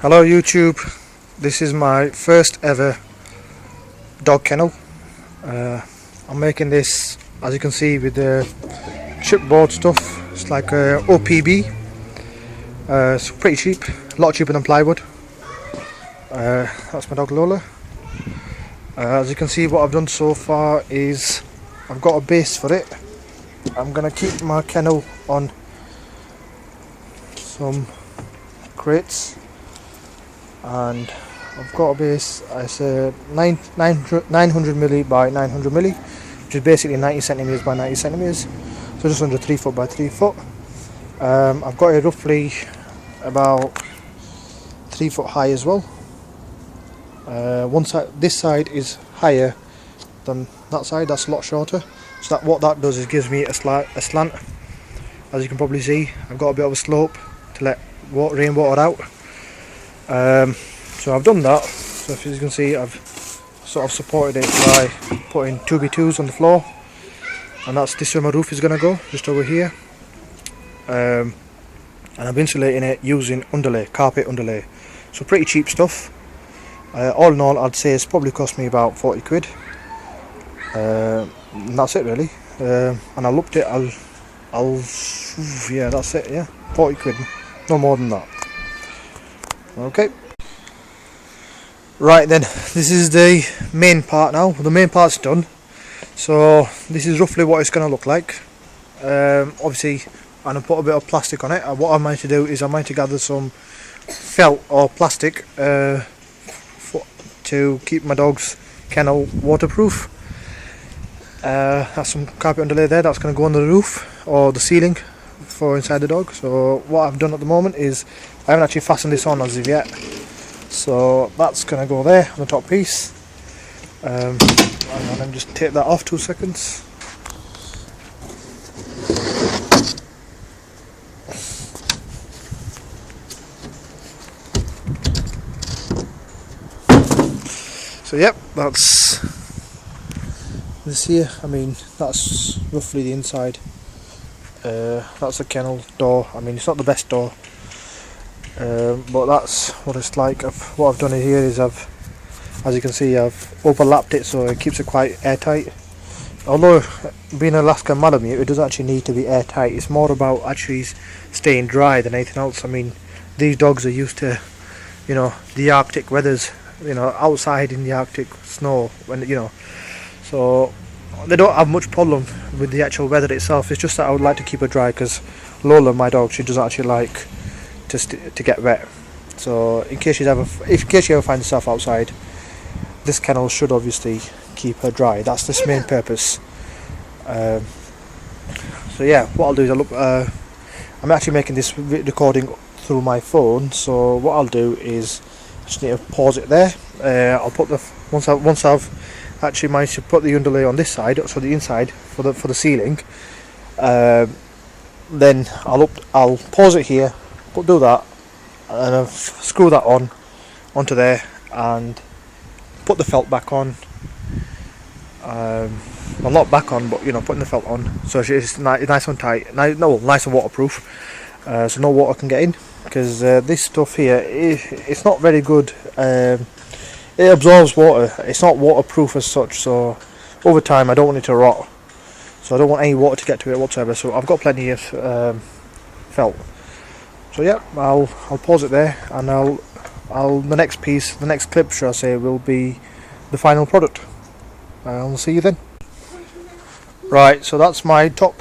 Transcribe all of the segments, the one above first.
Hello YouTube, this is my first ever dog kennel. I'm making this, as you can see, with the chipboard stuff. It's like OPB. It's pretty cheap, a lot cheaper than plywood. That's my dog Lola. As you can see, what I've done so far is I've got a base for it. I'm going to keep my kennel on some crates, and I've got a base. It's a 900mm by 900mm, which is basically 90cm by 90cm, so just under 3 foot by 3 foot. I've got it roughly about 3 foot high as well. One side, this side is higher than that side. That's a lot shorter. So what that does is gives me a slant. As you can probably see, I've got a bit of a slope to let rainwater out. So I've done that. So if you can see, I've sort of supported it by putting 2x2s on the floor, and this where my roof is going to go, just over here. And I'm insulating it using underlay, carpet underlay. So pretty cheap stuff. All in all, I'd say it's probably cost me about 40 quid. And that's it really. And I looked it. Yeah, that's it. Yeah, 40 quid, no more than that. Okay. Right then, this is the main part now. The main part's done. So this is roughly what it's going to look like. Obviously, I'm going to put a bit of plastic on it. What I managed to do is I managed to gather some felt or plastic to keep my dog's kennel waterproof. That's some carpet underlay there. That's going to go on the roof or the ceiling for inside the dog. So what I've done at the moment is I haven't actually fastened this on as of yet. So that's going to go there on the top piece. And then just take that off 2 seconds. So yep, that's this here. I mean, that's roughly the inside. That's a kennel door. I mean, it's not the best door, but that's what it's like. What I've done here is as you can see, I've overlapped it so it keeps it quite airtight. Although being an Alaskan Malamute, it doesn't actually need to be airtight. It's more about actually staying dry than anything else. I mean, these dogs are used to, the Arctic weathers. Outside in the Arctic snow, so they don't have much problem with the actual weather itself. It's just that I would like to keep her dry, because Lola, my dog, she doesn't actually like to get wet. So in case she ever finds herself outside, this kennel should obviously keep her dry. That's the main purpose. So yeah, what I'll do is I'm actually making this recording through my phone. So what I'll do is just need to pause it there. I'll put once I've actually managed to put the underlay on this side, so the inside for the ceiling. Then I'll pause it here, do that, and I'll screw that onto there, and put the felt back on. Well, not back on, but putting the felt on, so it's nice and tight, nice and waterproof, so no water can get in. Because this stuff here, it's not very good. It absorbs water. It's not waterproof as such, so over time I don't want it to rot. So I don't want any water to get to it whatsoever. So I've got plenty of felt. So yeah, I'll pause it there, and the next clip, shall I say, will be the final product. I'll see you then. Right, so that's my top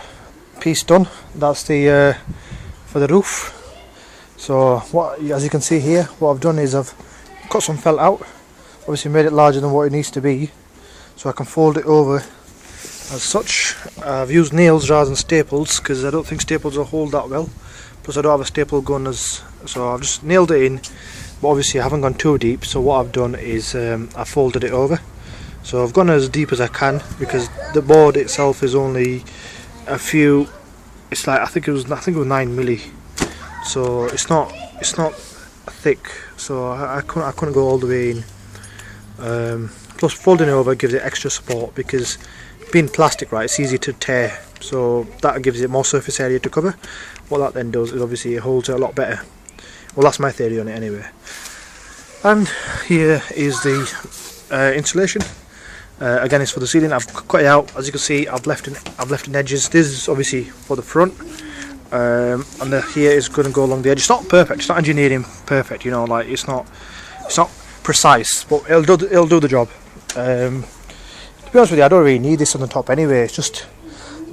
piece done. That's the for the roof. So as you can see here, what I've done is I've cut some felt out, obviously made it larger than what it needs to be, so I can fold it over as such. I've used nails rather than staples, because I don't think staples will hold that well, plus I don't have a staple gun, so I've just nailed it in, but obviously I haven't gone too deep. So what I've done is I folded it over, so I've gone as deep as I can, because the board itself is only a few, it's like I think it was 9mm. So it's not thick, so I couldn't go all the way in. Plus folding it over gives it extra support, because being plastic, right, it's easy to tear, so that gives it more surface area to cover. What that then does is obviously it holds it a lot better. Well, that's my theory on it anyway. And here is the insulation. Again, it's for the ceiling. I've cut it out. As you can see, I've left in edges. This is obviously for the front, and here is going to go along the edge. It's not perfect. It's not engineering perfect. You know, like it's not precise, but it'll do the job. To be honest with you, I don't really need this on the top anyway. It's just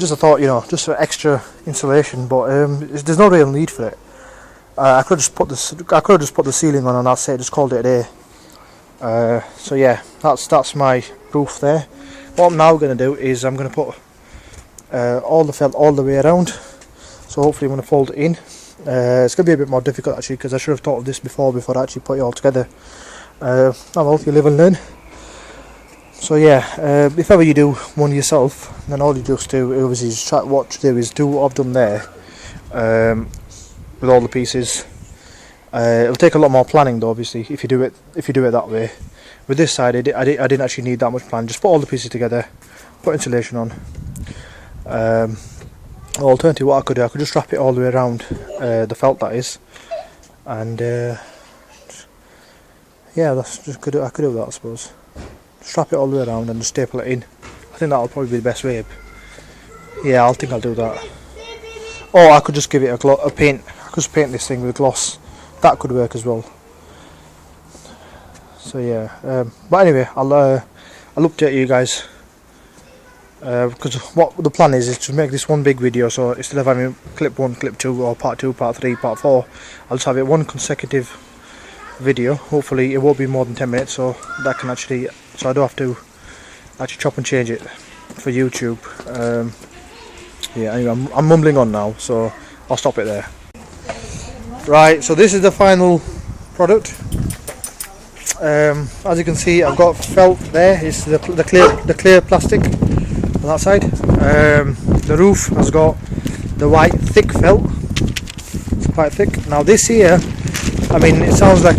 a thought, you know, just for extra insulation. But there's no real need for it. I could just put the ceiling on and that's it. Just called it a day. So yeah, that's my roof there. What I'm now going to do is I'm going to put all the felt all the way around. So hopefully I'm going to fold it in. It's going to be a bit more difficult actually, because I should have thought of this before I actually put it all together. Oh well, you live and learn. So yeah, if ever you do one yourself, then all you just do obviously is do what I've done there. With all the pieces, it'll take a lot more planning though. Obviously, if you do it that way. With this side, I didn't actually need that much plan. Just put all the pieces together, put insulation on. Alternatively, what I could just wrap it all the way around the felt, that is, and yeah, that's just I could do that, I suppose. Just wrap it all the way around and just staple it in. I think that'll probably be the best way. Yeah, I think I'll do that. Or I could just give it a paint. I could just paint this thing with gloss. That could work as well. So yeah, but anyway, I'll update you guys, because what the plan is to make this one big video. So instead of having clip 1, clip 2, or part 2, part 3, part 4, I'll just have it one consecutive video. Hopefully it won't be more than 10 minutes, so that can actually, so I don't have to actually chop and change it for YouTube. Yeah, anyway, I'm mumbling on now, so I'll stop it there. Right, so this is the final product. As you can see, I've got felt there. It's the clear plastic on that side. The roof has got the white thick felt. It's quite thick. Now this here, I mean, it sounds a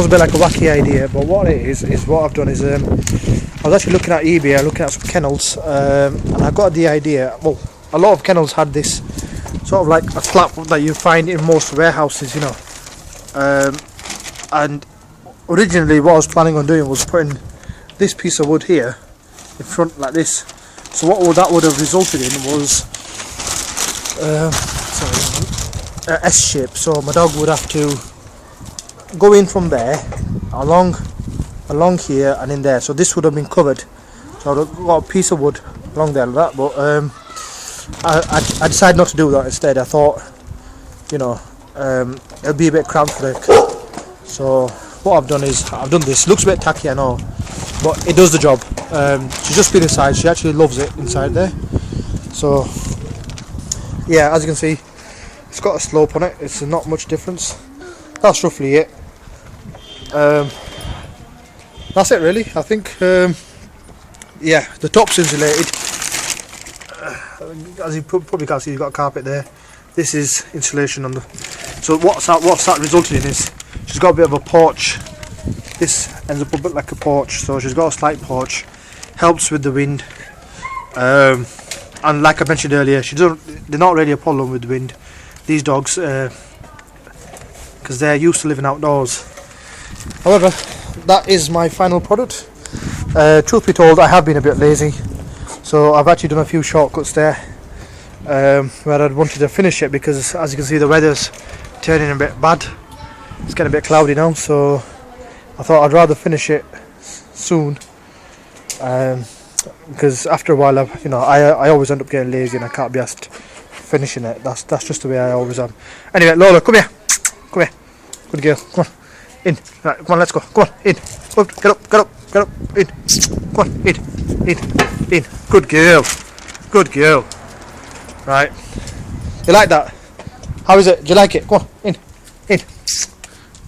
bit like a wacky idea, but what it is what I've done is I was actually looking at eBay, looking at some kennels, and I got the idea. Well, a lot of kennels had this sort of like a flap that you find in most warehouses, you know. And originally what I was planning on doing was putting this piece of wood here in front like this. So what that would have resulted in was a S shape. So my dog would have to go in from there, along here and in there. So this would have been covered. So I've got a piece of wood along there like that, but I decided not to do that. Instead I thought, you know, it'll be a bit cramped for it. So what I've done is I've done this. Looks a bit tacky, I know, but it does the job. She's just been inside. She actually loves it inside there. So yeah, as you can see, it's got a slope on it. It's not much difference. That's roughly it. That's it really, I think. Yeah, the top's insulated. As you probably can't see, you've got a carpet there. This is insulation on the. So what's that resulting in is she's got a bit of a porch. This ends up a bit like a porch, so she's got a slight porch. Helps with the wind. And like I mentioned earlier, they're not really a problem with the wind. These dogs, because they're used to living outdoors. However, that is my final product. Truth be told, I have been a bit lazy, so I've actually done a few shortcuts there, where I'd wanted to finish it, because as you can see the weather's turning a bit bad. It's getting a bit cloudy now, so I thought I'd rather finish it soon, because after a while I always end up getting lazy and I can't be asked finishing it. That's just the way I always am. Anyway, Lola, come here, good girl, come on, in, right, come on, let's go, come on, in, get up, in, come on, in, good girl, right, you like that? How is it? Do you like it? Come on, in.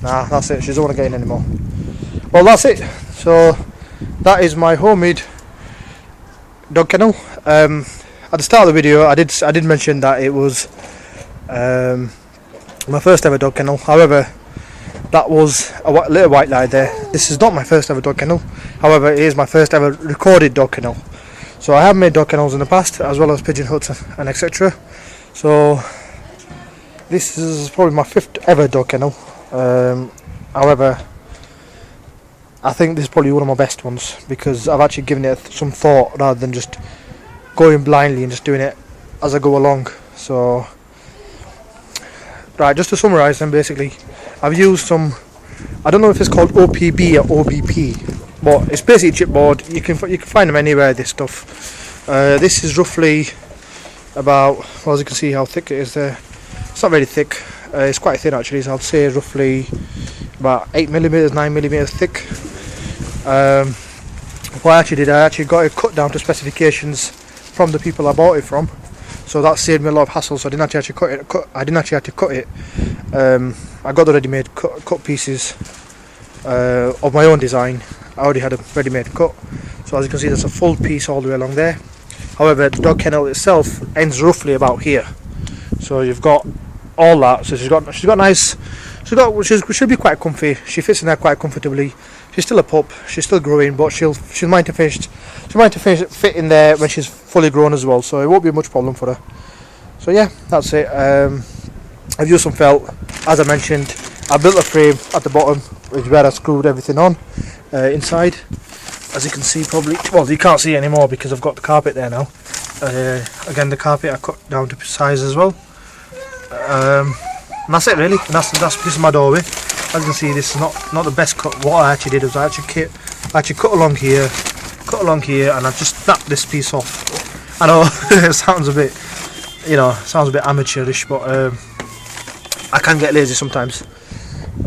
Nah, that's it, she doesn't want to get in anymore. Well, that's it. So that is my homemade dog kennel. At the start of the video I did mention that it was my first ever dog kennel. However, that was a little white lie there. This is not my first ever dog kennel. However, it is my first ever recorded dog kennel. So I have made dog kennels in the past, as well as pigeon huts and etc. So this is probably my 5th ever dog kennel. However, I think this is probably one of my best ones, because I've actually given it some thought rather than just going blindly and just doing it as I go along. So, right, just to summarise then, basically, I've used some, I don't know if it's called OPB or OBP, but it's basically chipboard. You can find them anywhere, this stuff. This is roughly about, well, as you can see how thick it is there. It's not very thick, it's quite thin actually, so I'd say roughly about 8mm, 9mm thick. What I actually did, I actually got it cut down to specifications from the people I bought it from, so that saved me a lot of hassle. So I didn't actually have to cut it. I got the ready-made cut pieces of my own design. I already had a ready-made cut, so as you can see, there's a full piece all the way along there. However, the dog kennel itself ends roughly about here, so you've got all that. So she's got nice. She'll be quite comfy. She fits in there quite comfortably. She's still a pup. She's still growing, but she'll mind to fit in there when she's fully grown as well. So it won't be much problem for her. So yeah, that's it. I've used some felt, as I mentioned. I built a frame at the bottom, which is where I screwed everything on inside. As you can see, probably, well, you can't see anymore because I've got the carpet there now. Again, the carpet I cut down to size as well. And that's it really. And this is my doorway. As you can see, this is not the best cut. What I actually did was I actually cut along here, and I just snapped this piece off. I know it sounds a bit amateurish, but I can get lazy sometimes.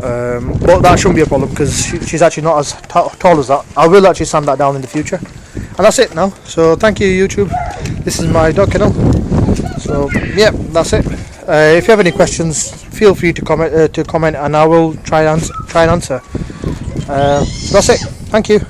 But that shouldn't be a problem, because she's actually not as tall as that. I will actually sand that down in the future. And that's it now. So thank you, YouTube. This is my dog kennel. So yeah, that's it. If you have any questions, feel free to comment, and I will try and answer. So that's it. Thank you.